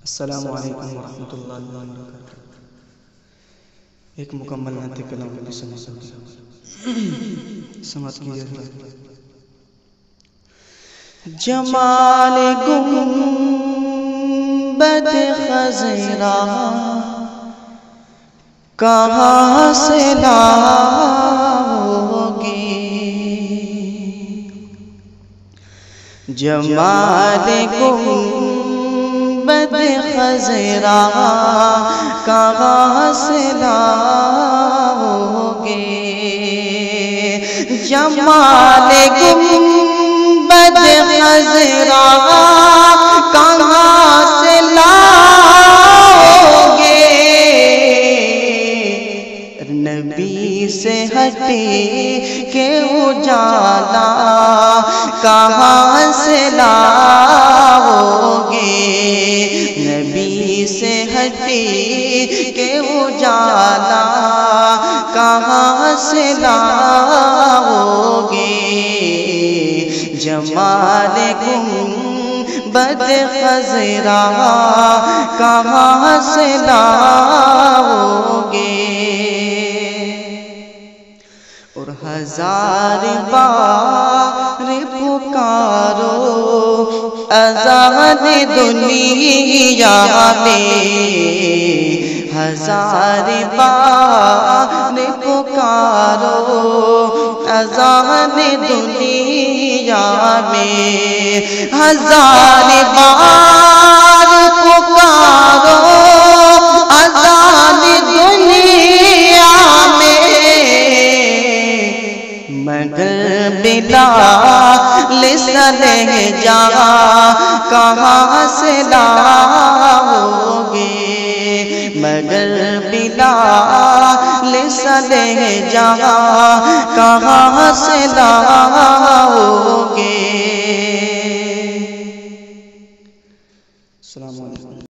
السلام علیکم ورحمۃ اللہ وبرکاتہ۔ ایک مکمل نعت کلام کی سماعت کیجیے گا۔ جمال گنبد خضرا کہاں سے لاؤ گے، جمال گنبد خضرا کہاں سے لاؤ گے، جمال گنبد خضرا کہاں سے لاؤ گے، نبی سے ہٹے کہ اجالا کہاں سے لاؤ گے، نبی سے ہٹے کہ اجالا کہاں سے لاؤ گے، جمال گنبد خضرا کہاں سے لاؤ گے، اور ہزار بار پکارو اذان دنیا میں، ہزار بار پکارو اذان دنیا میں، ہزار بار پکارو اذان دنیا میں، مگر بلال سا لہجہ کہاں سے لاؤ گے، مگر بلال سا لہجہ کہاں سے لاؤ گے۔ السلام علیکم۔